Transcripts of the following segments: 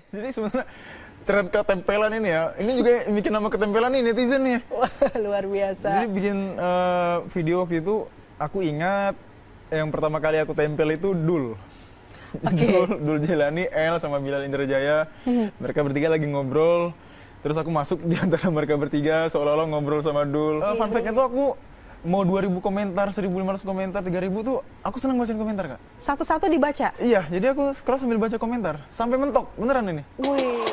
Jadi sebenarnya tren ketempelan ini ya, ini juga yang bikin nama ketempelan nih netizen nih. Wah, luar biasa. Jadi bikin video waktu itu, aku ingat yang pertama kali aku tempel itu Dul. Dul Jelani, El sama Bilal Indrajaya. Mereka bertiga lagi ngobrol. Terus aku masuk di antara mereka bertiga seolah-olah ngobrol sama Dul. Fun fact-nya tuh aku mau 2.000 komentar, 1.500 komentar, 3.000 tuh aku senang bacain komentar, Kak. Satu-satu dibaca? Iya, jadi aku scroll sambil baca komentar. Sampai mentok, beneran ini. Wih.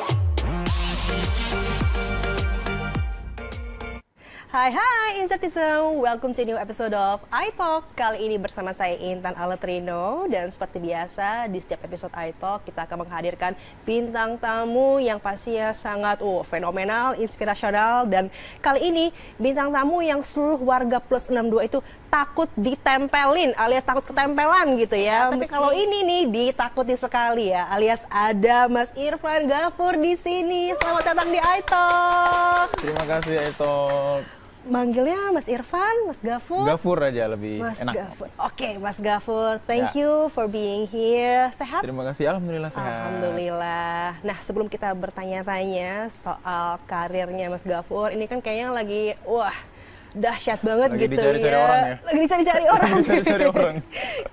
Hai Insertism, welcome to new episode of iTalk. Kali ini bersama saya Intan Aletrino. Dan seperti biasa di setiap episode iTalk kita akan menghadirkan bintang tamu yang pastinya sangat fenomenal, inspirasional. Dan kali ini bintang tamu yang seluruh warga plus 62 itu takut ditempelin alias takut ketempelan gitu ya. Tapi kalau ini nih ditakuti sekali ya, alias ada Mas Irfan Gafur di sini. Selamat datang di iTalk. Terima kasih iTalk. Manggilnya Mas Irfan, Mas Gafur? Gafur aja lebih Mas enak. Gafur. Oke, Mas Gafur, thank you for being here. Sehat? Terima kasih, alhamdulillah sehat. Alhamdulillah. Nah, sebelum kita bertanya-tanya soal karirnya Mas Gafur, ini kan kayaknya lagi, dahsyat banget Lagi gitu dicari-cari ya. orang ya? Lagi dicari-cari orang. Lagi dicari-cari orang.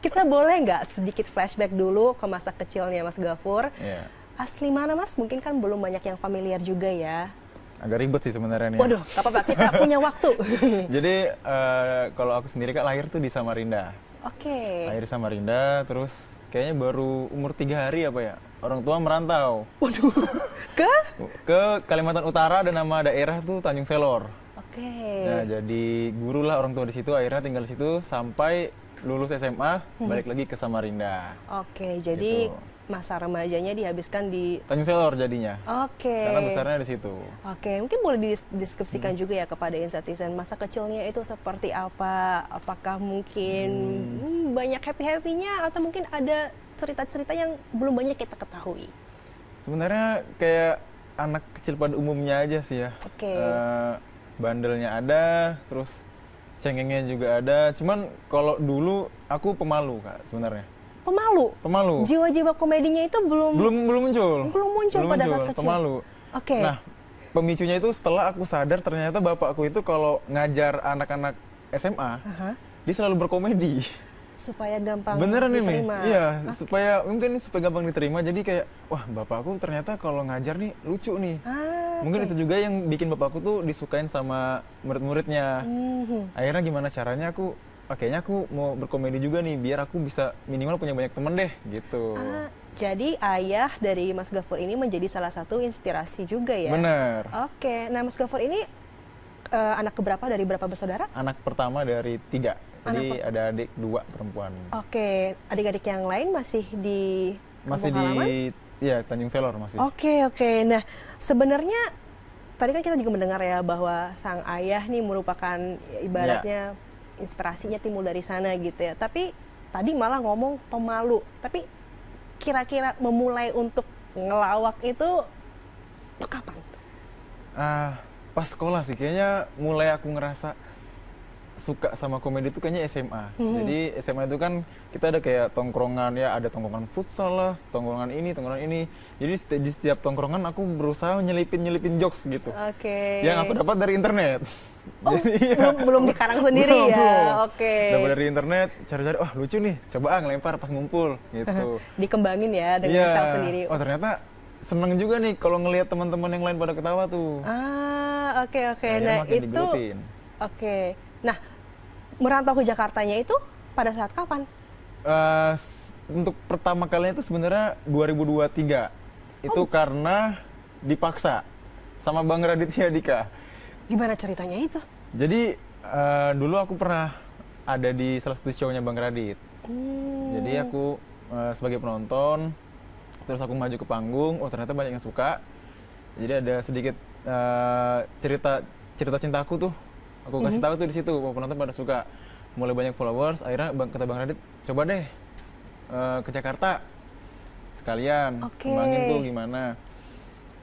Kita boleh nggak sedikit flashback dulu ke masa kecilnya Mas Gafur? Iya. Asli mana Mas? Mungkin kan belum banyak yang familiar juga ya. Agak ribet sih sebenarnya nih. Waduh, nggak apa-apa, kita punya waktu. Jadi kalau aku sendiri Kak lahir tuh di Samarinda. Oke. Lahir di Samarinda, terus kayaknya baru umur 3 hari apa ya, orang tua merantau. Waduh, Ke Kalimantan Utara dan nama daerah tuh Tanjung Selor. Oke. Nah, jadi guru lah orang tua di situ, akhirnya tinggal di situ sampai lulus SMA, balik lagi ke Samarinda. Oke, jadi Gitu. masa remajanya dihabiskan di... Tanjung Selor jadinya. Oke. Karena besarnya di situ. Oke, mungkin boleh dideskripsikan juga ya kepada Insertizen, masa kecilnya itu seperti apa? Apakah mungkin banyak happy-happy-nya atau mungkin ada cerita-cerita yang belum banyak kita ketahui? Sebenarnya kayak anak kecil pada umumnya aja sih ya. Oke. Bandelnya ada, terus cengengnya juga ada. Cuman kalau dulu aku pemalu Kak sebenarnya. Pemalu? Jiwa-jiwa komedinya itu belum muncul. Belum muncul pada saat kecil? Pemalu. Oke. Nah, pemicunya itu setelah aku sadar ternyata bapakku itu kalau ngajar anak-anak SMA, dia selalu berkomedi. Supaya gampang Beneran diterima. ini? Iya, supaya gampang diterima. Jadi kayak, wah bapakku ternyata kalau ngajar nih lucu nih. Mungkin itu juga yang bikin bapakku tuh disukain sama murid-muridnya. Akhirnya gimana caranya kayaknya aku mau berkomedi juga nih, biar aku bisa minimal punya banyak temen deh, gitu. Jadi ayah dari Mas Gafur ini menjadi salah satu inspirasi juga ya? Bener. Oke, nah Mas Gafur ini anak keberapa dari berapa bersaudara? Anak pertama dari 3, jadi ada adik 2 perempuan. Oke, adik-adik yang lain masih di Masih kampung halaman? Iya, Tanjung Selor masih. Oke. Nah, sebenarnya tadi kan kita juga mendengar ya bahwa sang ayah nih merupakan ibaratnya inspirasinya timbul dari sana gitu ya. Tapi tadi malah ngomong pemalu. Tapi kira-kira memulai untuk ngelawak itu kapan? Pas sekolah sih, kayaknya mulai aku ngerasa suka sama komedi itu kayaknya SMA. Jadi SMA itu kan kita ada kayak tongkrongan ya, ada tongkrongan futsal lah, tongkrongan ini. Jadi di setiap tongkrongan aku berusaha nyelipin jokes gitu. Oke. Yang aku dapat dari internet. Jadi, belum dikarang sendiri ya. Oke. Dapat dari internet, cari-cari, lucu nih, coba ngelempar pas ngumpul gitu. Dikembangin ya dengan style sendiri. Oh ternyata seneng juga nih kalau ngelihat teman-teman yang lain pada ketawa tuh. Oke. Nah makin itu, digelutin. Oke. Nah, merantau ke Jakartanya itu pada saat kapan? Untuk pertama kalinya itu sebenarnya 2023. Itu karena dipaksa sama Bang Raditya Dika. Gimana ceritanya itu? Jadi dulu aku pernah ada di salah satu show-nya Bang Radit. Jadi aku sebagai penonton, terus aku maju ke panggung, ternyata banyak yang suka. Jadi ada sedikit cerita cintaku tuh, aku kasih tahu tuh di situ, penonton pada suka. Mulai banyak followers, akhirnya kata Bang Radit, coba deh ke Jakarta sekalian, kembangin tuh gimana.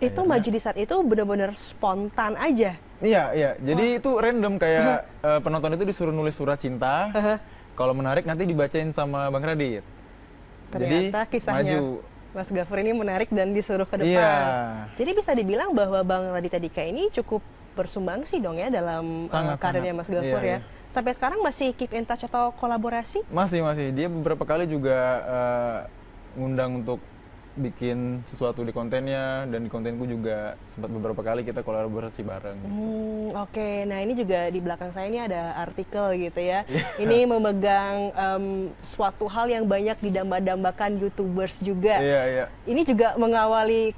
Itu maju di saat itu benar-benar spontan aja? Iya. Jadi itu random, kayak penonton itu disuruh nulis surat cinta. Kalau menarik nanti dibacain sama Bang Radit. Ternyata jadi kisahnya maju. Mas Gafur ini menarik dan disuruh ke depan. Iya. Jadi bisa dibilang bahwa Bang Raditya Dika ini cukup bersumbangsi dong ya dalam karirnya Mas Gafur ya. Sampai sekarang masih keep in touch atau kolaborasi? Masih. Dia beberapa kali juga ngundang untuk bikin sesuatu di kontennya, dan di kontenku juga sempat beberapa kali kita kolaborasi bareng. Oke. Nah ini juga di belakang saya ini ada artikel gitu ya. Ini memegang suatu hal yang banyak didamba-dambakan YouTubers juga. Iya. Ini juga mengawali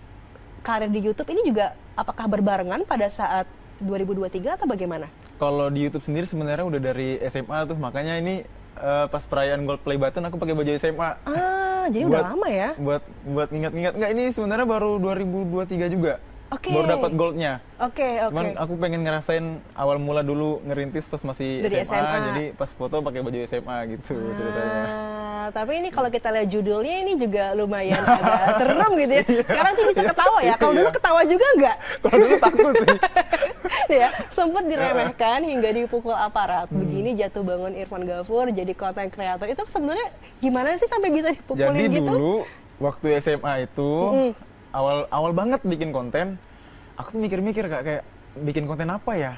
karir di YouTube, ini juga apakah berbarengan pada saat 2023 atau bagaimana? Kalau di YouTube sendiri sebenarnya udah dari SMA tuh, makanya ini pas perayaan Gold Play Button aku pakai baju SMA. Jadi udah lama ya? Buat ingat-ingat. Enggak, ini sebenarnya baru 2023 juga. Baru dapat goldnya. Oke. Cuman aku pengen ngerasain awal mula dulu ngerintis pas masih SMA, jadi pas foto pakai baju SMA gitu ceritanya. Tapi ini kalau kita lihat judulnya ini juga lumayan agak serem gitu ya. Sekarang sih bisa ketawa ya. Kalau dulu ketawa juga enggak? Kalau dulu takut sih. Ya, sempat diremehkan hingga dipukul aparat. Begini jatuh bangun Irfan Gafur jadi content creator. Itu sebenarnya gimana sih sampai bisa dipukulin gitu? Jadi dulu waktu SMA itu awal banget bikin konten, aku tuh mikir-mikir kayak bikin konten apa ya?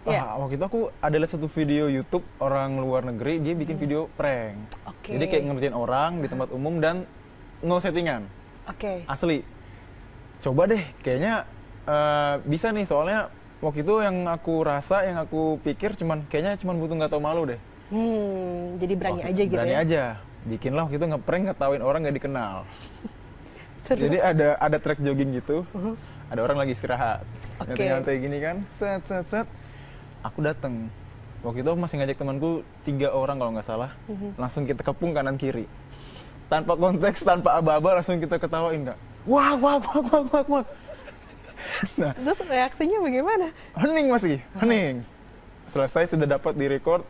Waktu itu aku ada lihat satu video YouTube orang luar negeri, dia bikin video prank. Jadi kayak ngerjain orang di tempat umum dan no settingan. Asli. Coba deh, kayaknya bisa nih, soalnya waktu itu yang aku rasa, yang aku pikir kayaknya cuman butuh nggak tahu malu deh. Jadi berani aja gitu berani ya? aja. Bikinlah waktu itu ngeprank, ngetawain orang nggak dikenal. Terus? Jadi ada track jogging gitu, ada orang lagi istirahat. Nyantai-nyantai gini kan, set. Aku dateng. Waktu itu aku masih ngajak temanku 3 orang kalau nggak salah. Langsung kita kepung kanan kiri. Tanpa konteks, tanpa aba-aba, langsung kita ketawain Kak. Wah. Nah, terus reaksinya bagaimana? Hening. Selesai, sudah dapat direcord,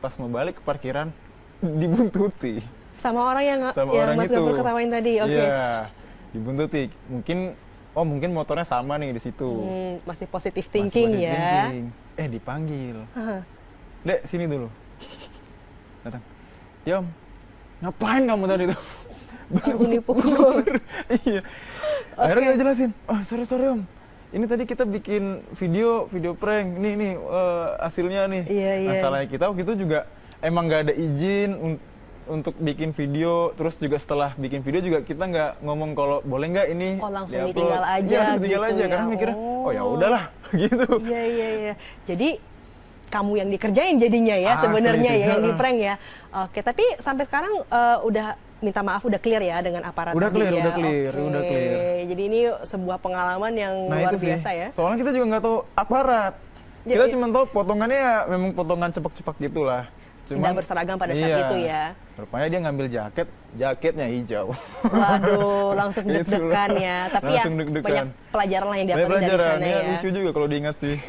pas mau balik ke parkiran, dibuntuti. Sama orang yang Mas itu. Gafur ketawain tadi, Iya, dibuntuti. Mungkin motornya sama nih di situ. Masih positive thinking ya. Dipanggil. Dek, sini dulu. Datang. Tiom, ngapain kamu tadi tuh? Langsung dipukul. Iya. Akhirnya kita jelasin. Sorry Om. Ini tadi kita bikin video prank. Nih hasilnya nih. Iya. Masalahnya kita waktu itu juga emang nggak ada izin untuk bikin video, terus juga setelah bikin video juga kita nggak ngomong kalau boleh nggak ini langsung ditinggal aja karena mikirnya ya udahlah gitu. Iya. Jadi kamu yang dikerjain jadinya ya sebenarnya ya, yang di prank ya. Oke, tapi sampai sekarang udah minta maaf, udah clear ya dengan aparat? Udah clear. Jadi ini sebuah pengalaman yang luar biasa ya. Soalnya kita juga nggak tahu aparat. Kita cuma tahu potongannya ya memang potongan cepak-cepak gitulah. Tidak berseragam pada saat itu ya. Rupanya dia ngambil jaketnya hijau. Waduh, langsung deg-degan ya. Tapi ya banyak pelajaran lah yang dapat dari sana ya. Lucu juga kalau diingat sih.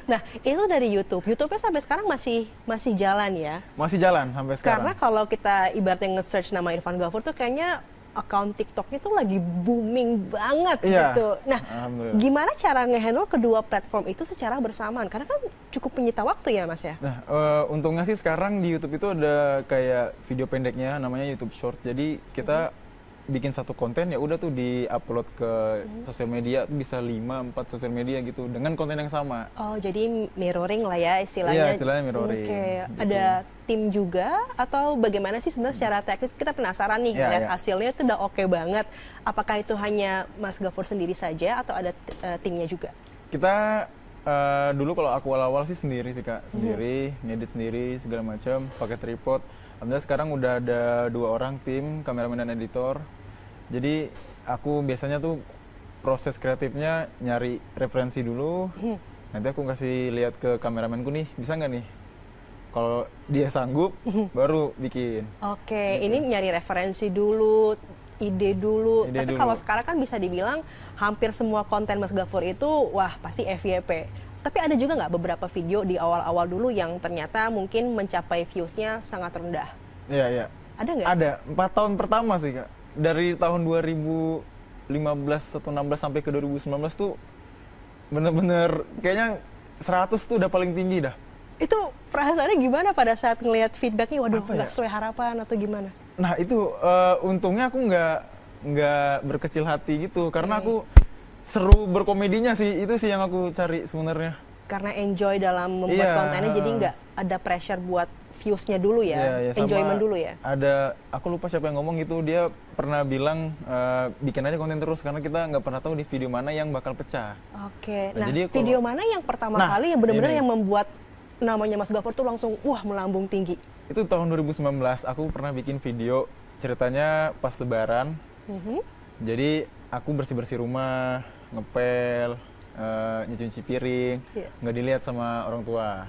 Nah, itu dari YouTube. YouTube-nya sampai sekarang masih jalan ya? Masih jalan sampai sekarang. Karena kalau kita ibaratnya nge-search nama Irfan Gafur tuh kayaknya account TikToknya tuh lagi booming banget gitu. Nah, gimana cara nge-handle kedua platform itu secara bersamaan? Karena kan cukup menyita waktu ya Mas ya? Nah, untungnya sih sekarang di YouTube itu ada kayak video pendeknya namanya YouTube Short. Jadi kita bikin satu konten ya udah tuh di-upload ke sosial media, bisa 5-4 sosial media gitu dengan konten yang sama. Oh, jadi mirroring lah ya istilahnya. Iya, istilahnya mirroring. Oke. Gitu. Ada tim juga atau bagaimana sih sebenarnya secara teknis? Kita penasaran nih lihat hasilnya itu udah oke banget. Apakah itu hanya Mas Gafur sendiri saja atau ada timnya juga? Kita dulu kalau aku awal-awal sih sendiri sih Kak, sendiri, ngedit sendiri segala macam, pakai tripod. Alhamdulillah sekarang udah ada 2 orang tim, kameramen dan editor. Jadi aku biasanya tuh proses kreatifnya nyari referensi dulu. Nanti aku kasih lihat ke kameramenku nih, bisa nggak nih? Kalau dia sanggup, baru bikin. Oke, ini nyari referensi dulu, ide dulu. Tapi kalau sekarang kan bisa dibilang hampir semua konten Mas Gafur itu, wah pasti FYP. Tapi ada juga nggak beberapa video di awal-awal dulu yang ternyata mungkin mencapai views-nya sangat rendah? Iya. Ada nggak? Ada, 4 tahun pertama sih Kak. Dari tahun 2015 atau 16 sampai ke 2019 tuh bener-bener kayaknya 100 tuh udah paling tinggi dah. Itu perasaannya gimana pada saat ngelihat feedbacknya? Waduh, nggak sesuai harapan atau gimana? Nah itu untungnya aku nggak berkecil hati gitu, karena aku seru berkomedinya sih, itu sih yang aku cari sebenarnya. Karena enjoy dalam membuat kontennya, jadi nggak ada pressure buat views-nya dulu ya, enjoyment dulu ya. Ada, aku lupa siapa yang ngomong gitu, dia pernah bilang bikin aja konten terus karena kita nggak pernah tahu di video mana yang bakal pecah. Oke, nah jadi video mana yang pertama kali yang benar-benar yang membuat namanya Mas Gofur tuh langsung wah melambung tinggi? Itu tahun 2019, aku pernah bikin video ceritanya pas lebaran. Jadi aku bersih-bersih rumah, ngepel, nyuci piring, nggak dilihat sama orang tua.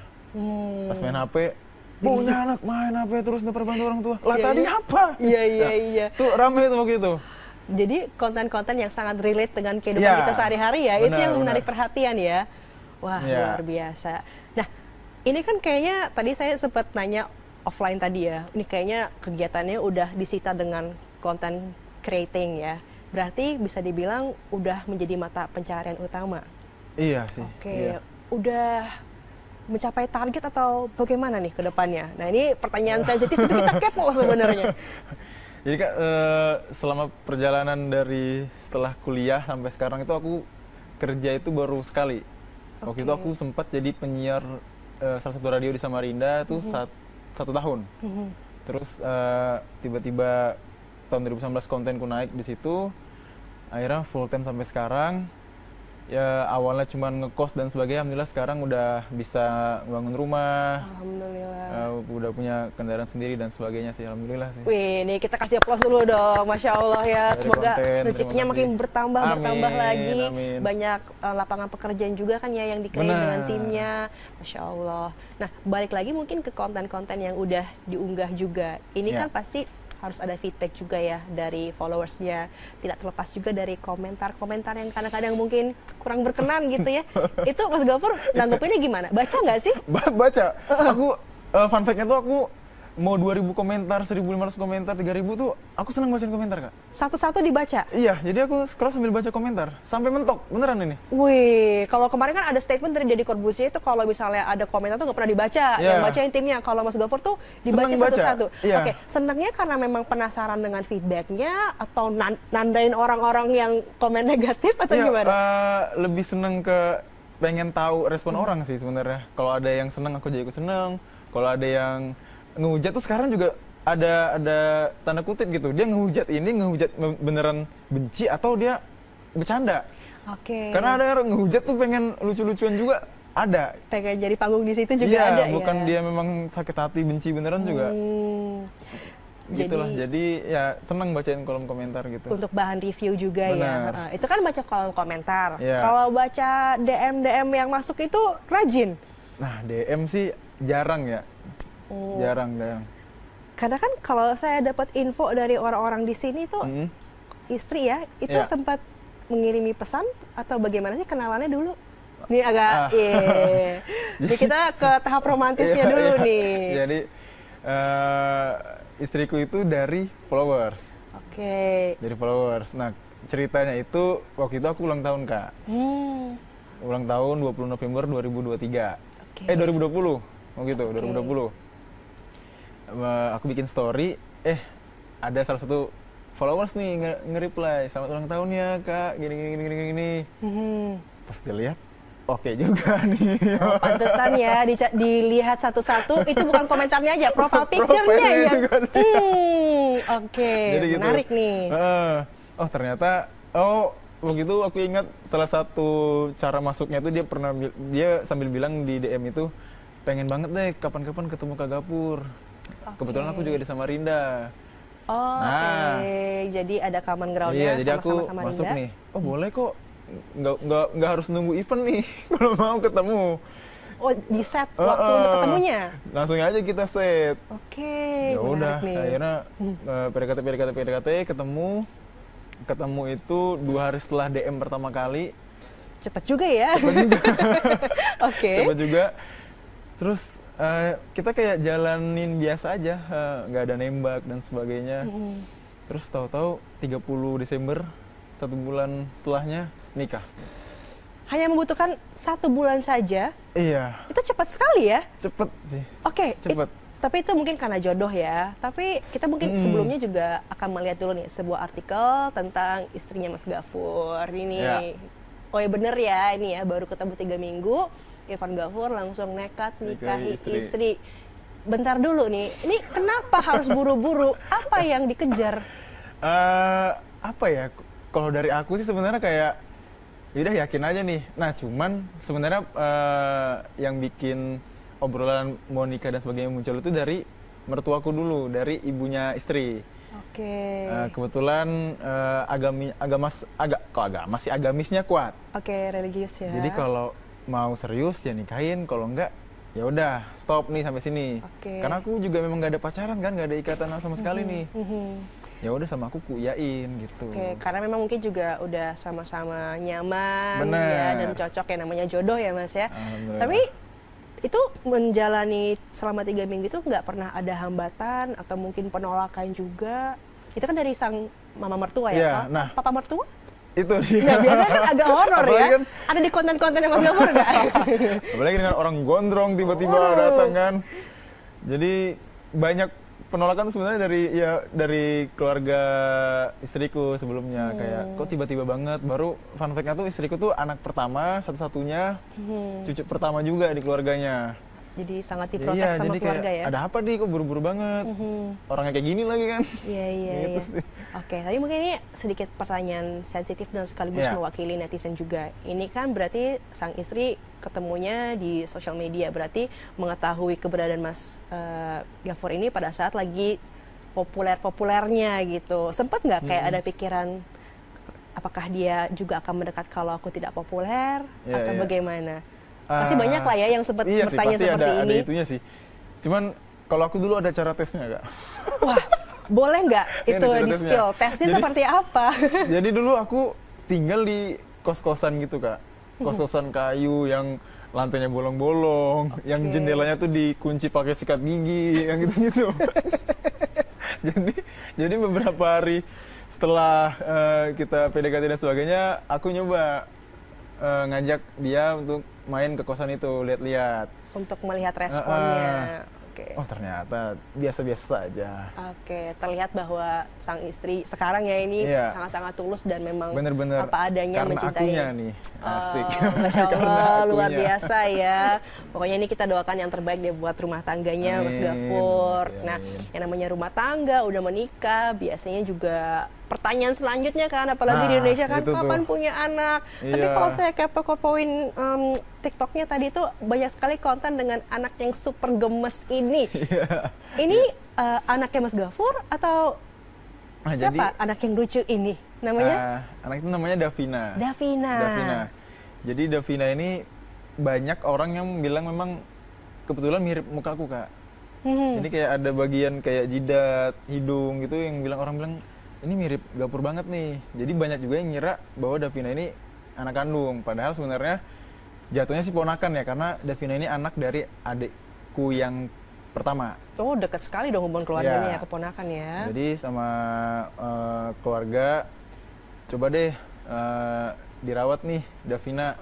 Pas main HP, punya anak main HP terus nggak pernah bantu orang tua. Lah tadi apa? Iya. Tuh rame itu waktu itu. Jadi konten-konten yang sangat relate dengan kehidupan kita sehari-hari ya, itu yang menarik perhatian ya. Wah, luar biasa. Nah, ini kan kayaknya tadi saya sempat nanya offline tadi ya, ini kayaknya kegiatannya udah disita dengan konten creating ya. Berarti bisa dibilang udah menjadi mata pencaharian utama. Iya sih. Oke, udah mencapai target atau bagaimana nih ke depannya? Nah ini pertanyaan sensitif tapi kita kepo sebenarnya. Jadi Kak, selama perjalanan dari setelah kuliah sampai sekarang itu aku kerja itu baru sekali. Waktu itu aku sempat jadi penyiar salah satu radio di Samarinda itu 1 tahun. Terus tiba-tiba tahun 2019 kontenku naik di situ, akhirnya full time sampai sekarang. Ya awalnya cuma ngekos dan sebagainya, alhamdulillah sekarang udah bisa bangun rumah. Alhamdulillah. Udah punya kendaraan sendiri dan sebagainya sih, alhamdulillah sih. Wih, ini kita kasih aplaus dulu dong, Masya Allah ya. Dari semoga konten, rezekinya makin bertambah lagi. Amin. Banyak lapangan pekerjaan juga kan ya yang di-create dengan timnya, Masya Allah. Nah, balik lagi mungkin ke konten-konten yang udah diunggah juga. Ini kan pasti harus ada feedback juga ya dari followersnya, tidak terlepas juga dari komentar-komentar yang kadang-kadang mungkin kurang berkenan gitu ya. Itu Mas Gofur nanggepinnya gimana? Baca nggak sih? Baca. Aku fun fact-nya tuh aku mau 2.000 komentar, 1.500 komentar, 3.000 tuh aku senang bacain komentar Kak. Satu-satu dibaca? Iya, jadi aku scroll sambil baca komentar sampai mentok, beneran ini. Wih, kalau kemarin kan ada statement dari Deddy Corbuzier itu kalau misalnya ada komentar tuh nggak pernah dibaca, yang bacain timnya. Kalau Mas Gofur tuh dibaca satu-satu. Oke, senangnya karena memang penasaran dengan feedbacknya atau nandain orang-orang yang komen negatif atau gimana? Lebih seneng ke pengen tahu respon orang sih sebenarnya. Kalau ada yang seneng aku jadi ikut seneng. Kalau ada yang ngehujat tuh sekarang juga ada tanda kutip gitu. Dia ngehujat beneran benci atau dia bercanda. Oke. Karena ada orang ngehujat tuh pengen lucu-lucuan juga ada. Pengen jadi panggung di situ juga ada ya. Bukan dia memang sakit hati benci beneran juga. Gitulah. Jadi ya senang bacain kolom komentar gitu. Untuk bahan review juga ya. Itu kan baca kolom komentar. Kalau baca DM yang masuk itu rajin. Nah, DM sih jarang ya. Jarang. Karena kan kalau saya dapat info dari orang-orang di sini tuh istri ya itu sempat mengirimi pesan atau bagaimana sih kenalannya dulu? Ini agak Jadi kita ke tahap romantisnya dulu nih. Jadi istriku itu dari followers. Oke. Dari followers. Nah, ceritanya itu waktu itu aku ulang tahun Kak. Ulang tahun 20 November 2023. 2020. Oh gitu, 2020. Aku bikin story, ada salah satu followers nih nge-reply, selamat ulang tahun ya Kak, gini. Pas dilihat, oke juga nih. Oh, pantesan ya, dilihat satu-satu, itu bukan komentarnya aja, profile picture-nya ya. Oke, menarik gitu. Nih. Ternyata, waktu itu aku ingat salah satu cara masuknya itu dia sambil bilang di DM itu, pengen banget deh kapan-kapan ketemu Kak Gapur. Kebetulan aku juga di Samarinda. Jadi ada common ground-nya jadi aku sama-sama masuk Samarinda. nih. Oh boleh kok, nggak harus nunggu event nih kalau mau ketemu. Oh di set waktu untuk ketemunya? Langsung aja kita set. Oke. Ya udah, akhirnya PDKT ketemu itu 2 hari setelah DM pertama kali. Cepet juga ya. Cepet juga. Terus kita kayak jalanin biasa aja, nggak ada nembak dan sebagainya. Terus tahu-tahu 30 Desember, 1 bulan setelahnya nikah. Hanya membutuhkan 1 bulan saja? Iya. Itu cepat sekali ya? Cepet sih. Oke. Cepet. Tapi itu mungkin karena jodoh ya. Tapi kita mungkin sebelumnya juga akan melihat dulu nih sebuah artikel tentang istrinya Mas Gafur ini. Oh ya bener ya, ini ya baru ketemu 3 minggu, Irfan Gafur langsung nekat nikahi istri. Bentar dulu nih, ini kenapa harus buru-buru? Apa yang dikejar? Apa ya? Kalau dari aku sih sebenarnya kayak, yaudah yakin aja nih. Nah cuman sebenarnya yang bikin obrolan mau nikah dan sebagainya muncul itu dari mertuaku dulu, dari ibunya istri. Oke. Kebetulan agamisnya kuat. Oke, religius ya. Jadi kalau mau serius ya nikahin, kalau enggak ya udah stop nih sampai sini. Karena aku juga memang nggak ada pacaran kan, nggak ada ikatan sama sekali nih. Ya udah sama aku kuyain gitu. Karena memang mungkin juga udah sama-sama nyaman ya dan cocok ya, namanya jodoh ya Mas ya. Tapi itu menjalani selama 3 minggu itu nggak pernah ada hambatan atau mungkin penolakan juga? Itu kan dari sang mama mertua ya, nah, papa mertua? Itu dia. Nah, biasanya kan agak horor ya. Kan, ada di konten-konten Mas Gafur nggak? Apalagi dengan orang gondrong tiba-tiba datang kan. Jadi banyak penolakan tuh sebenarnya dari keluarga istriku sebelumnya. Kayak kok tiba-tiba banget. Baru fun fact-nya tuh istriku tuh anak pertama satu-satunya, cucu pertama juga di keluarganya. Jadi sangat diprotek sama keluarga kayak, ya. Ada apa nih kok buru-buru banget? Orangnya kayak gini lagi kan. Iya. Gitu sih. Oke, tapi mungkin ini sedikit pertanyaan sensitif dan sekaligus mewakili netizen juga. Ini kan berarti sang istri ketemunya di sosial media, berarti mengetahui keberadaan Mas Gafur ini pada saat lagi populer-populernya gitu. Sempat nggak kayak ada pikiran apakah dia juga akan mendekat kalau aku tidak populer atau bagaimana? Pasti banyak lah ya yang sempat bertanya sih, seperti ini. Ada itunya sih. Cuman kalau aku dulu ada cara tesnya Kak. Wah, boleh nggak itu di-spill? Tesnya seperti apa? Jadi dulu aku tinggal di kos-kosan gitu Kak. Kos-kosan kayu yang lantainya bolong-bolong, yang jendelanya tuh dikunci pakai sikat gigi, yang gitu-gitu. jadi beberapa hari setelah kita PDKT dan sebagainya, aku nyoba ngajak dia untuk main ke kosan itu, lihat-lihat. Untuk melihat responnya. Oh ternyata biasa-biasa saja. Terlihat bahwa sang istri sekarang ya ini sangat-sangat tulus dan memang bener-bener apa adanya karena mencintai. Akunya nih, asik. Masya Allah, luar biasa ya. Pokoknya ini kita doakan yang terbaik deh buat rumah tangganya Mas Gafur. Nah, yang namanya rumah tangga, udah menikah, biasanya juga pertanyaan selanjutnya kan, apalagi di Indonesia kan, kapan punya anak? Tapi kalau saya kepo-kepoin TikToknya tadi tuh banyak sekali konten dengan anak yang super gemes ini. Ini anaknya Mas Gafur atau siapa anak yang lucu ini? Namanya? Anak itu namanya Davina. Davina. Jadi Davina ini banyak orang yang bilang memang kebetulan mirip muka aku Kak. Jadi kayak ada bagian kayak jidat, hidung gitu yang orang bilang ini mirip Gafur banget nih. Jadi banyak juga yang ngira bahwa Davina ini anak kandung. Padahal sebenarnya jatuhnya sih ponakan ya, karena Davina ini anak dari adikku yang pertama. Oh, dekat sekali dong hubungan keluarganya ya, keponakan ya. Jadi sama keluarga, coba deh dirawat nih Davina.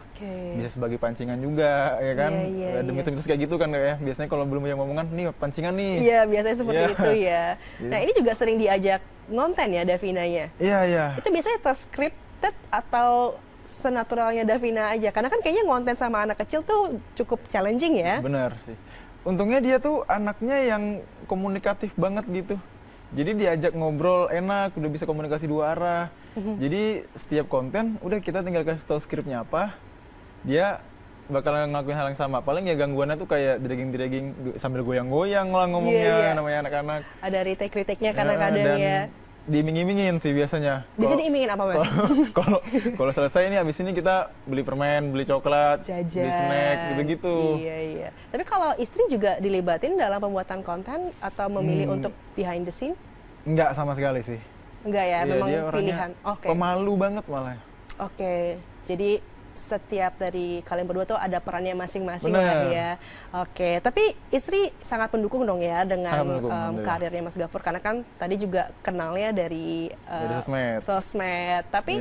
Bisa sebagai pancingan juga ya kan. Ada mitos-mitos kayak gitu kan ya. Biasanya kalau belum punya ngomongan, nih pancingan nih. Iya, biasanya seperti itu ya. Nah, ini juga sering diajak ngonten ya Davinanya. Iya. Itu biasanya terscripted atau senaturalnya Davina aja? Karena kan kayaknya ngonten sama anak kecil tuh cukup challenging ya. Bener sih. Untungnya dia tuh anaknya yang komunikatif banget gitu. Jadi diajak ngobrol enak, udah bisa komunikasi 2 arah. Jadi setiap konten udah kita tinggal kasih tahu skripnya apa, dia bakal ngelakuin hal yang sama. Paling ya gangguannya tuh kayak dragging sambil goyang-goyang lah ngomongnya, namanya anak-anak. Ada retake-retake-nya kadang-kadang ya. Diiming-imingin sih biasanya. Bisa diimingin apa Mas? Kalau selesai ini habis ini kita beli permen, beli coklat, jajan, beli snack gitu-gitu. Iya. Tapi kalau istri juga dilibatin dalam pembuatan konten atau memilih untuk behind the scene? Enggak sama sekali sih. Enggak ya, memang dia pilihan. Pemalu banget malah. Jadi setiap dari kalian berdua tuh ada perannya masing-masing lah ya. Tapi istri sangat mendukung dong ya dengan karirnya Mas Gafur, karena kan tadi juga kenalnya dari sosmed. Tapi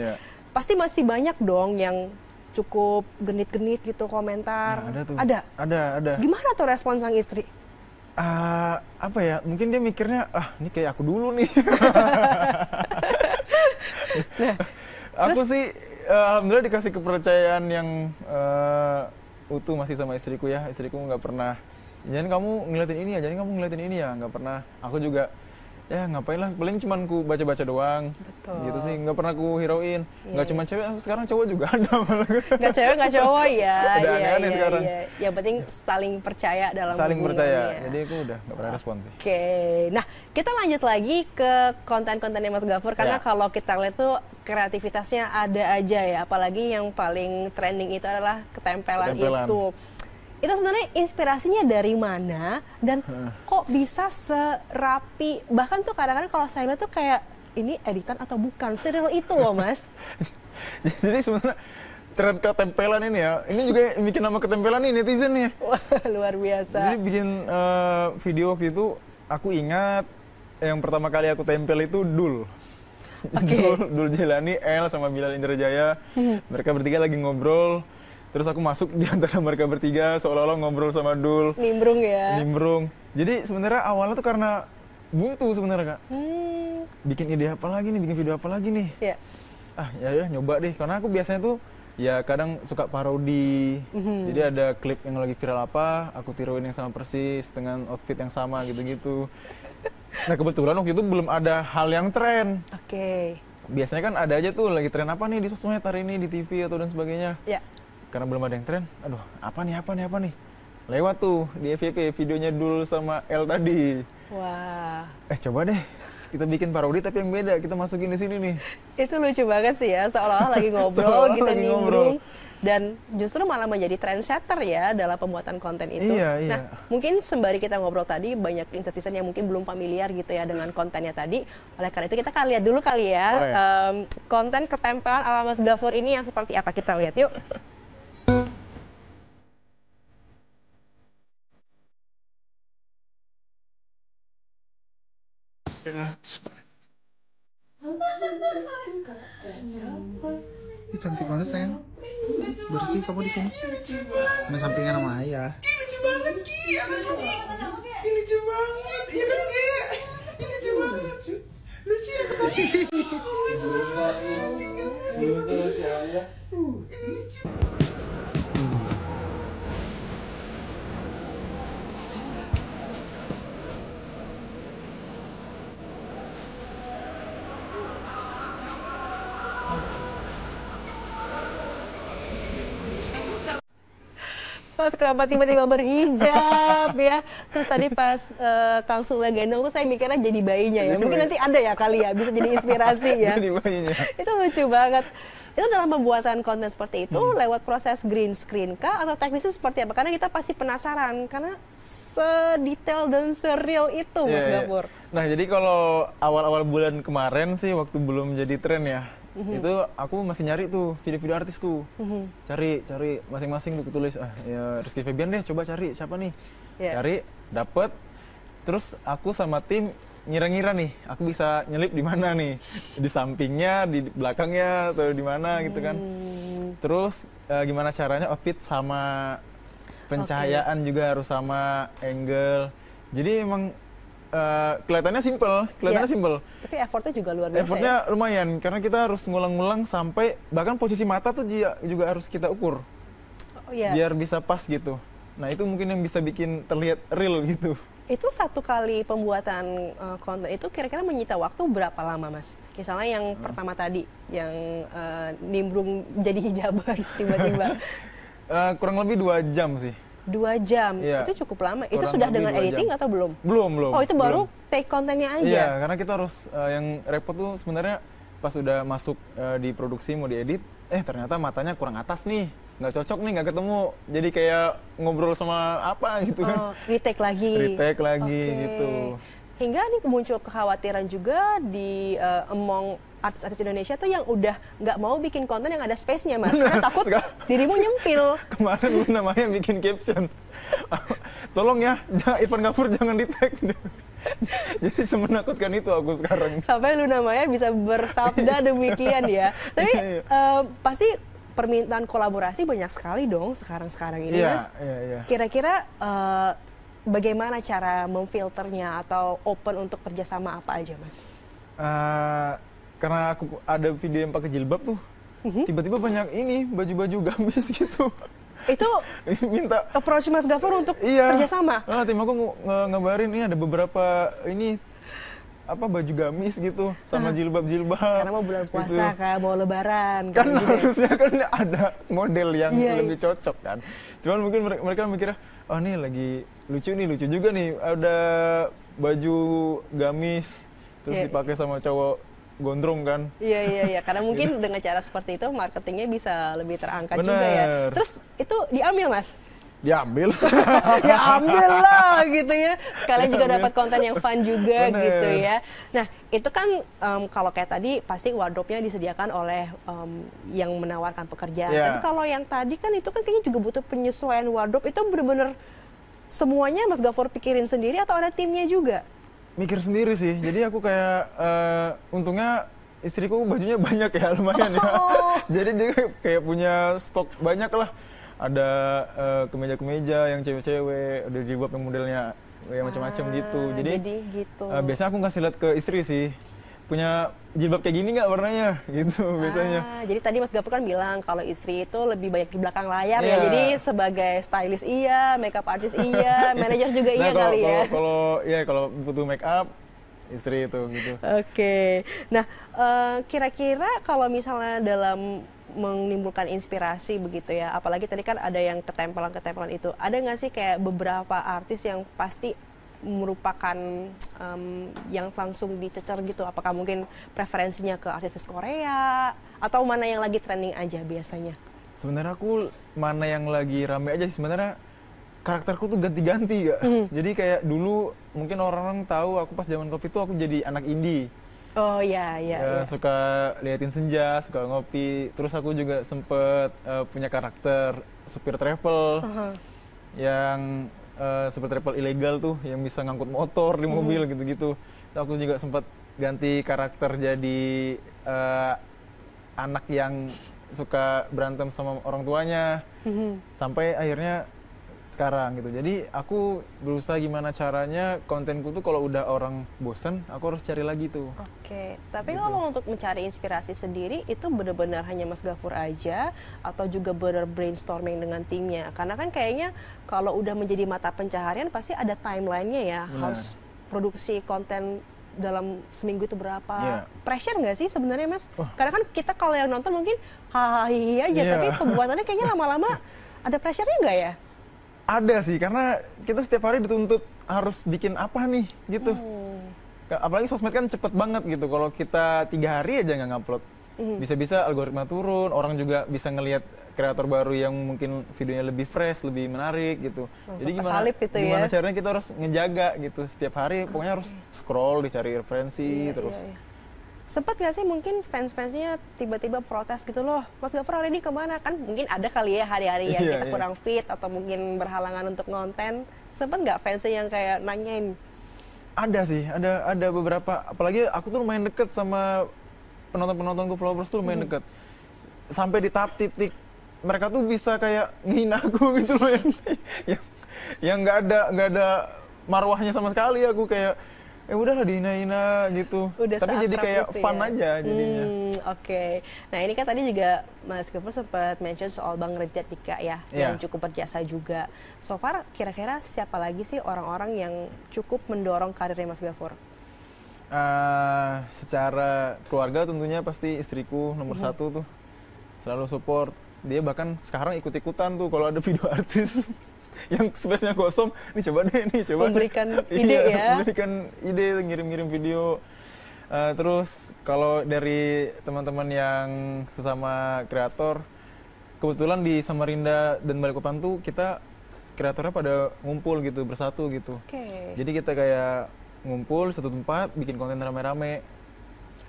pasti masih banyak dong yang cukup genit-genit gitu komentar. Ada. Gimana tuh respon sang istri? Apa ya, mungkin dia mikirnya, ini kayak aku dulu nih. Nah, Aku sih alhamdulillah dikasih kepercayaan yang utuh masih sama istriku ya. Istriku nggak pernah, jangan kamu ngeliatin ini ya, jangan kamu ngeliatin ini ya, nggak pernah. Aku juga ya ngapain lah, paling cuman ku baca-baca doang. Betul. Gitu sih, nggak pernah ku hirauin. Nggak Iya. cuma cewek, sekarang cowok juga ada malah. nggak cewek nggak cowok ya. Udah Iya, aneh-aneh iya, sekarang. iya. Yang penting saling percaya dalam Saling hubungannya. percaya, jadi aku udah nggak pernah respon sih. Oke, nah kita lanjut lagi ke konten-kontennya Mas Gafur karena Ya. kalau kita lihat tuh kreativitasnya ada aja ya, apalagi yang paling trending itu adalah ketempelan. Ketempelan. Itu sebenarnya inspirasinya dari mana dan kok bisa serapi, bahkan tuh kadang-kadang kalau saya lihat tuh kayak ini editan atau bukan, serial itu loh Mas. Jadi sebenarnya tren ketempelan ini ya, ini juga yang bikin nama ketempelan nih netizen nih. Wah, luar biasa. Jadi bikin video waktu itu, aku ingat yang pertama kali aku tempel itu Dul. Oke. Dul Jelani, El sama Bilal Indrajaya. Mereka bertiga lagi ngobrol. Terus aku masuk di antara mereka bertiga, seolah-olah ngobrol sama Dul. Nimbrung ya. Nimbrung. Jadi sebenarnya awalnya tuh karena buntu sebenarnya Kak. Bikin ide apa lagi nih, bikin video apa lagi nih. Ya. Ya nyoba deh, karena aku biasanya tuh ya kadang suka parodi. Jadi ada klip yang lagi viral apa, aku tiruin yang sama persis dengan outfit yang sama gitu-gitu. Nah kebetulan waktu itu belum ada hal yang tren. Oke. Biasanya kan ada aja tuh lagi tren apa nih di sosmed hari ini, di TV atau dan sebagainya. Ya. Karena belum ada yang tren, aduh apa nih. Lewat tuh di FYP videonya Dul sama El tadi. Wah. Coba deh kita bikin parodi tapi yang beda, kita masukin di sini nih. Itu lucu banget sih ya, seolah-olah lagi ngobrol, Seolah-olah kita lagi nimbrung. ngobrol. Dan justru malah menjadi trendsetter ya dalam pembuatan konten itu. Iya. Nah, mungkin sembari kita ngobrol tadi, banyak insight yang mungkin belum familiar gitu ya dengan kontennya tadi. Oleh karena itu kita akan lihat dulu kali ya, Oh, iya. konten ketempelan ala Mas Gafur ini yang seperti apa, kita lihat yuk. Ih, cantik banget sayang. Bersih kamu di sini. Main sampingan sama ayah. Lucu banget Ki, anak Ki. Ih, lucu banget. Iya kan Ki? Ih, lucu banget. Lucu ya Kak. Mas kenapa tiba-tiba berhijab ya? Terus tadi pas Kang Sule gendong tuh saya mikirnya jadi bayinya ya. Mungkin nanti ada ya kali ya, bisa jadi inspirasi ya. Jadi bayinya. Itu lucu banget. Itu dalam pembuatan konten seperti itu lewat proses green screen kah atau teknisnya seperti apa? Karena kita pasti penasaran karena sedetail dan surreal itu Mas Iya, iya. Gafur. Nah jadi kalau awal-awal bulan kemarin sih waktu belum jadi tren ya, itu aku masih nyari tuh video-video artis tuh, cari masing-masing buku tulis, ya Rizky Febian deh, coba cari siapa nih, Iya. cari dapet, terus aku sama tim ngira-ngira nih, aku bisa nyelip di mana nih, di sampingnya, di belakangnya atau di mana gitu kan, terus gimana caranya outfit sama pencahayaan juga harus sama angle, jadi emang kelihatannya simple, Iya. simple. Tapi effortnya juga luar biasa Effortnya ya. lumayan karena kita harus ngulang-ngulang sampai bahkan posisi mata tuh juga harus kita ukur Oh, iya. biar bisa pas gitu. Nah itu mungkin yang bisa bikin terlihat real gitu. Itu satu kali pembuatan konten itu kira-kira menyita waktu berapa lama Mas? Misalnya yang pertama tadi, yang nimbrung jadi hijabers tiba-tiba. Kurang lebih 2 jam sih. 2 jam, Iya. itu cukup lama. Itu Kurang sudah lebih dengan 2 editing jam. atau belum? Belum. Oh itu baru belum. take kontennya Iya, aja? karena kita harus yang repot tuh sebenarnya pas udah masuk di produksi mau diedit, ternyata matanya kurang atas nih, nggak cocok nih, nggak ketemu. Jadi kayak ngobrol sama apa gitu kan. Oh, retake lagi. Retake lagi Oke. gitu. Hingga nih muncul kekhawatiran juga di among artis-artis Indonesia tuh yang udah nggak mau bikin konten yang ada space-nya Mas. Karena takut dirimu nyempil. Kemarin lu namanya bikin caption. Tolong ya, Irfan Gafur jangan di-tag. Jadi semenakutkan itu aku sekarang. Sampai Luna Maya bisa bersabda demikian ya. Tapi Iya. pasti permintaan kolaborasi banyak sekali dong sekarang-sekarang ini Iya, Mas. iya. Kira-kira bagaimana cara memfilternya atau open untuk kerjasama apa aja, Mas? Karena aku ada video yang pakai jilbab tuh, tiba-tiba banyak ini baju-baju gamis gitu. Itu minta approach Mas Gafur untuk iya. kerjasama? Tim aku ngabarin ini ada beberapa ini apa baju gamis gitu sama jilbab-jilbab. Karena mau bulan puasa gitu. kan, mau lebaran Kan gitu ya. harusnya kan ada model yang Iya, lebih cocok kan. Cuman mungkin mereka mikirnya, oh nih lagi lucu juga nih, ada baju gamis terus Iya. dipakai sama cowok gondrong kan. Iya, karena mungkin dengan cara seperti itu marketingnya bisa lebih terangkat juga ya. Bener. Terus itu diambil, Mas? Diambil. Ya ambil lah gitu ya. Sekalian juga Diambil. dapat konten yang fun juga Bener. gitu ya. Nah itu kan kalau kayak tadi pasti wardrobe-nya disediakan oleh yang menawarkan pekerjaan. Iya. Tapi kalau yang tadi kan itu kan kayaknya juga butuh penyesuaian wardrobe. Itu bener-bener semuanya Mas Gafur pikirin sendiri atau ada timnya juga? Mikir sendiri sih. Jadi aku kayak untungnya istriku bajunya banyak ya, lumayan ya. Jadi dia kayak punya stok banyak lah. Ada kemeja-kemeja yang cewek-cewek, ada jilbab yang modelnya ya macam-macam gitu. Jadi gitu. biasanya aku ngasih lihat ke istri sih. Punya jilbab kayak gini nggak warnanya gitu biasanya. Jadi tadi Mas Gafur kan bilang kalau istri itu lebih banyak di belakang layar Iya. ya. Jadi sebagai stylist iya, makeup artist iya, manajer juga iya Nah, kali ya. kalau butuh make up istri itu gitu. Oke. Nah, kira-kira kalau misalnya dalam menimbulkan inspirasi begitu ya, apalagi tadi kan ada yang ketempelan-ketempelan itu, ada nggak sih kayak beberapa artis yang pasti merupakan yang langsung dicecer gitu? Apakah mungkin preferensinya ke artis Korea atau mana yang lagi trending aja biasanya? Sebenarnya aku mana yang lagi rame aja sih sebenarnya. Karakterku tuh ganti-ganti ya. Jadi kayak dulu mungkin orang-orang tahu aku pas zaman kopi tuh aku jadi anak indie. Oh iya. Suka liatin senja, suka ngopi. Terus aku juga sempet punya karakter supir travel yang supir travel ilegal tuh, yang bisa ngangkut motor di mobil gitu-gitu. Terus aku juga sempet ganti karakter jadi anak yang suka berantem sama orang tuanya. Sampai akhirnya sekarang gitu. Jadi aku berusaha gimana caranya kontenku tuh kalau udah orang bosen, aku harus cari lagi tuh. Oke, tapi Gitu. kalau untuk mencari inspirasi sendiri itu benar-benar hanya Mas Gafur aja atau juga benar brainstorming dengan timnya? Karena kan kayaknya kalau udah menjadi mata pencaharian pasti ada timelinenya ya, Benar. harus produksi konten dalam seminggu itu berapa? Iya. Pressure nggak sih sebenarnya Mas? Wah. Karena kan kita kalau yang nonton mungkin hahaha aja, Iya. tapi pembuatannya kayaknya lama-lama ada pressure-nya nggak ya? Ada sih, karena kita setiap hari dituntut harus bikin apa nih gitu. Apalagi sosmed kan cepet banget gitu. Kalau kita 3 hari aja nggak ngupload, bisa-bisa algoritma turun. Orang juga bisa ngelihat kreator baru yang mungkin videonya lebih fresh, lebih menarik gitu. Langsung Jadi kesalip gitu gimana ya. caranya kita harus ngejaga gitu setiap hari. Pokoknya harus scroll, dicari referensi terus. Iya. Sempat gak sih mungkin fans-fansnya tiba-tiba protes gitu loh, Mas Gafur hari ini kemana? Kan mungkin ada kali ya hari-hari yang Iya, kita iya. kurang fit atau mungkin berhalangan untuk ngonten. Sempat nggak fansnya yang kayak nanyain? Ada sih, ada beberapa. Apalagi aku tuh lumayan deket sama penontonku, followers tuh lumayan deket. Sampai di tahap titik mereka tuh bisa kayak ngehina aku gitu loh, yang nggak ada marwahnya sama sekali. Aku kayak udahlah dihina-hina gitu. Udah Tapi jadi seakrab kayak itu fun ya? aja jadinya. Oke. Nah ini kan tadi juga Mas Gafur sempat mention soal Bang Ridwan Dika ya, yang Iya. cukup berjasa juga. So far kira-kira siapa lagi sih orang-orang yang cukup mendorong karirnya Mas Gafur? Secara keluarga tentunya pasti istriku nomor satu tuh, selalu support. Dia bahkan sekarang ikut-ikutan tuh kalau ada video artis yang space-nya kosong, nih coba deh. Memberikan ide Iya, ya? memberikan ide, ngirim-ngirim video. Terus kalau dari teman-teman yang sesama kreator, kebetulan di Samarinda dan Balikpapan tuh kita kreatornya pada ngumpul gitu, bersatu gitu. Oke. Jadi kita kayak ngumpul satu tempat, bikin konten rame-rame.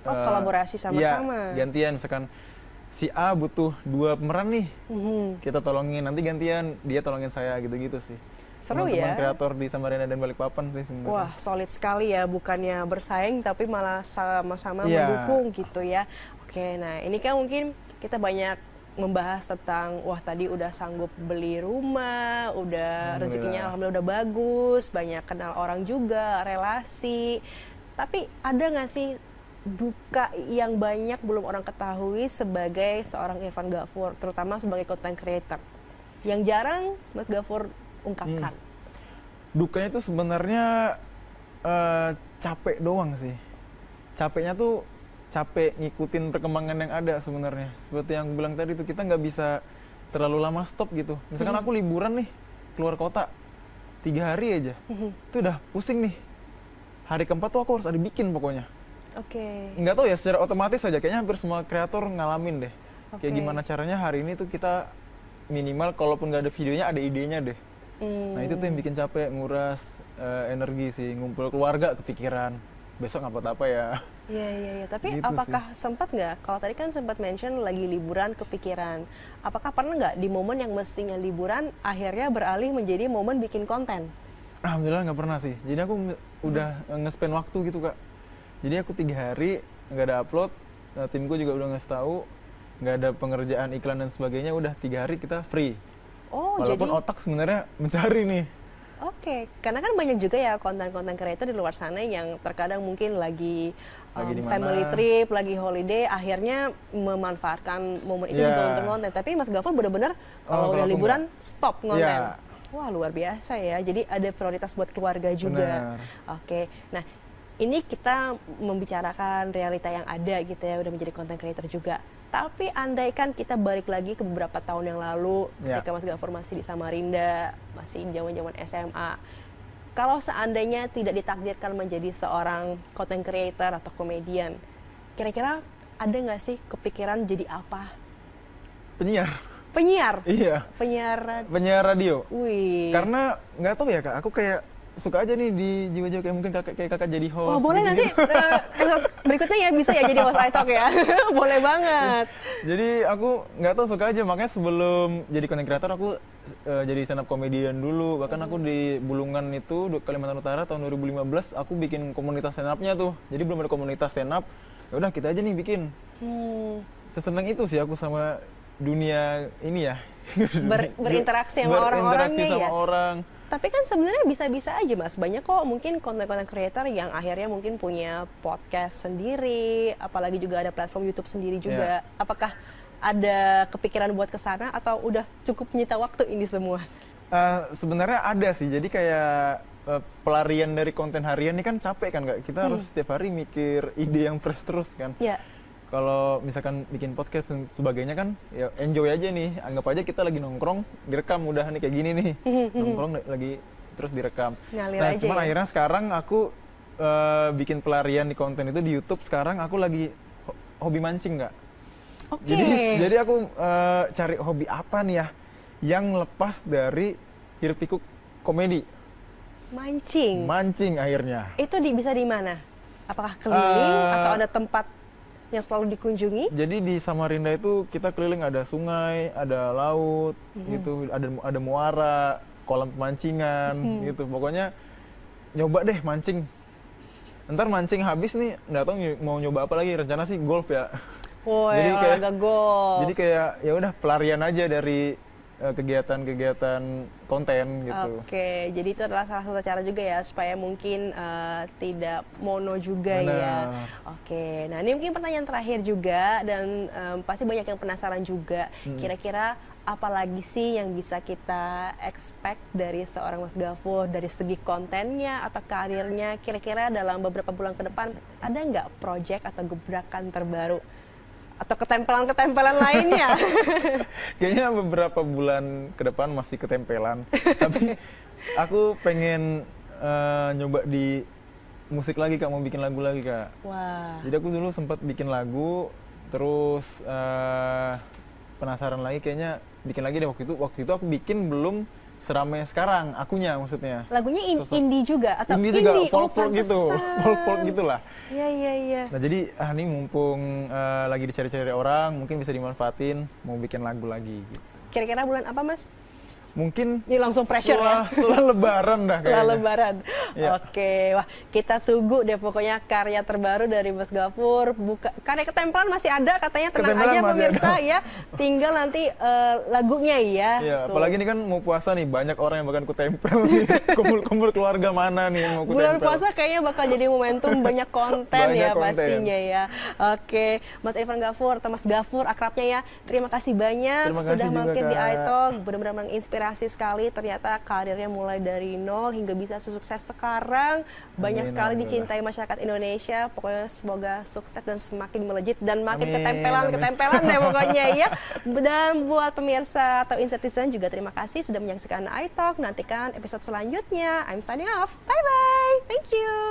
Oh, kolaborasi sama-sama. Iya, gantian. Misalkan si A butuh 2 pemeran nih, kita tolongin. Nanti gantian, dia tolongin saya gitu-gitu sih. Seru Teman-teman ya? kreator di Samarinda dan Balikpapan sih sebenarnya. Wah, solid sekali ya, bukannya bersaing tapi malah sama-sama Iya. mendukung gitu ya. Oke, nah ini kan mungkin kita banyak membahas tentang wah tadi udah sanggup beli rumah, udah rezekinya Alhamdulillah. alhamdulillah udah bagus, banyak kenal orang juga, relasi. Tapi ada nggak sih duka yang banyak belum orang ketahui sebagai seorang Irfan Ghafoor, terutama sebagai content creator, yang jarang Mas Ghafoor ungkapkan? Dukanya tuh sebenarnya capek doang sih. Capeknya tuh capek ngikutin perkembangan yang ada sebenarnya. Seperti yang bilang tadi tuh, kita nggak bisa terlalu lama stop gitu. Misalkan aku liburan nih keluar kota 3 hari aja, itu udah pusing nih. Hari keempat tuh aku harus ada bikin pokoknya. Oke. Nggak tahu ya, secara otomatis aja kayaknya hampir semua kreator ngalamin deh. Kayak Oke. gimana caranya hari ini tuh kita minimal kalaupun nggak ada videonya ada idenya deh. Nah itu tuh yang bikin capek, nguras energi sih, ngumpul keluarga kepikiran besok ngupload apa ya. Iya. Tapi Gitu apakah sempat nggak? Kalau tadi kan sempat mention lagi liburan kepikiran. Apakah pernah nggak di momen yang mestinya liburan akhirnya beralih menjadi momen bikin konten? Alhamdulillah nggak pernah sih. Jadi aku udah nge-spend waktu gitu Kak. Jadi aku 3 hari nggak ada upload, timku juga udah ngasih tahu, nggak ada pengerjaan iklan dan sebagainya, udah 3 hari kita free. Oh, Walaupun jadi otak sebenarnya mencari nih. oke, karena kan banyak juga ya konten-konten creator di luar sana yang terkadang mungkin lagi Lagi di mana. family trip, lagi holiday, akhirnya memanfaatkan momen itu Iya. juga untuk konten. Tapi Mas Ghafoor bener-bener kalau kalau udah aku liburan stop konten. Iya. Wah luar biasa ya. Jadi ada prioritas buat keluarga juga. Benar. Oke, nah ini kita membicarakan realita yang ada gitu ya, udah menjadi content creator juga. Tapi andaikan kita balik lagi ke beberapa tahun yang lalu, Ya. ketika Mas Ghafoor masih di Samarinda, masih zaman-zaman SMA. Kalau seandainya tidak ditakdirkan menjadi seorang content creator atau komedian, kira-kira ada nggak sih kepikiran jadi apa? Penyiar. Penyiar? Iya, Penyiar, penyiar radio. wih. Karena nggak tahu ya Kak, aku kayak suka aja nih di jiwa-jiwa kayak mungkin kakak jadi host. Wah boleh nanti gitu-gitu. episode berikutnya ya bisa ya jadi host iTalk ya. Boleh banget. Jadi aku nggak tahu, suka aja, makanya sebelum jadi content creator aku jadi stand up comedian dulu. Bahkan aku di Bulungan itu Kalimantan Utara tahun 2015 aku bikin komunitas stand up-nya tuh. Jadi belum ada komunitas stand up. Ya udah kita aja nih bikin. Seseneng itu sih aku sama dunia ini ya. Berinteraksi sama orang-orangnya Berinteraksi sama ya? orang. Tapi kan sebenarnya bisa-bisa aja Mas. Banyak kok mungkin konten-konten creator yang akhirnya mungkin punya podcast sendiri, apalagi juga ada platform YouTube sendiri juga. Apakah ada kepikiran buat ke sana atau udah cukup menyita waktu ini semua? Sebenarnya ada sih, jadi kayak pelarian dari konten harian ini kan capek kan Kak? Kita harus setiap hari mikir ide yang fresh terus kan. Ya. Kalau misalkan bikin podcast dan sebagainya kan ya enjoy aja nih, anggap aja kita lagi nongkrong, direkam udah nih kayak gini nih, nongkrong lagi terus direkam. Ngalir Nah aja cuman ya? akhirnya sekarang aku bikin pelarian di konten itu di YouTube. Sekarang aku lagi hobi mancing Kak. Oke. Jadi aku cari hobi apa nih ya yang lepas dari hiruk pikuk komedi. Mancing akhirnya. Itu bisa di mana? Apakah keliling atau ada tempat yang selalu dikunjungi? Jadi di Samarinda itu kita keliling, ada sungai, ada laut, gitu, ada muara, kolam pemancingan, gitu. Pokoknya nyoba deh mancing. Ntar mancing habis nih, nggak tahu mau nyoba apa lagi. Rencana sih golf ya. Woi, olahraga golf. Jadi kayak ya udah pelarian aja dari kegiatan-kegiatan konten gitu. Oke, jadi itu adalah salah satu cara juga ya supaya mungkin tidak mono juga ya. Benar. Oke, nah ini mungkin pertanyaan terakhir juga dan pasti banyak yang penasaran juga. Kira-kira apa lagi sih yang bisa kita expect dari seorang Mas Ghafoor dari segi kontennya atau karirnya? Kira-kira dalam beberapa bulan ke depan ada nggak project atau gebrakan terbaru? Atau ketempelan-ketempelan lainnya? Kayaknya beberapa bulan ke depan masih ketempelan. Tapi aku pengen nyoba di musik lagi Kak, mau bikin lagu lagi Kak. Wah. Jadi aku dulu sempat bikin lagu, terus penasaran lagi kayaknya bikin lagi deh. Waktu itu aku bikin belum seramai sekarang, akunya maksudnya. Lagunya Sosok- indie juga atau indie juga, folk pantesan. gitu, folk gitulah. Iya. Nah jadi ini mumpung lagi dicari-cari orang, mungkin bisa dimanfaatin, mau bikin lagu lagi. Gitu. Kira-kira bulan apa Mas? Mungkin Ini langsung pressure setelah Lebaran dah setelah kayaknya. Lebaran. Iya. Oke, wah kita tunggu deh pokoknya karya terbaru dari Mas Gafur. Karya Ketempelan masih ada katanya, tenang Ketempelan aja masih pemirsa ada. ya. Tinggal nanti lagunya ya. Iya, Tuh. apalagi ini kan mau puasa nih, banyak orang yang bakal kutempel nih. Kumpul-kumpul keluarga mana nih yang mau kutempel. Bulan puasa kayaknya bakal jadi momentum banyak konten Banyak ya konten. pastinya ya. Oke, Mas Irfan Gafur atau Mas Gafur akrabnya ya. Terima kasih banyak Terima kasih sudah juga, mampir di Kak. iTalk. Benar-benar menginspirasi sekali. Ternyata karirnya mulai dari nol hingga bisa sukses sekarang. Banyak Amin, sekali alhamdulillah. dicintai masyarakat Indonesia. Pokoknya semoga sukses dan semakin melejit dan makin Amin, ketempelan deh pokoknya ya. Dan buat pemirsa atau Insertizen juga terima kasih sudah menyaksikan iTalk. Nantikan episode selanjutnya. I'm signing off. Bye bye. Thank you.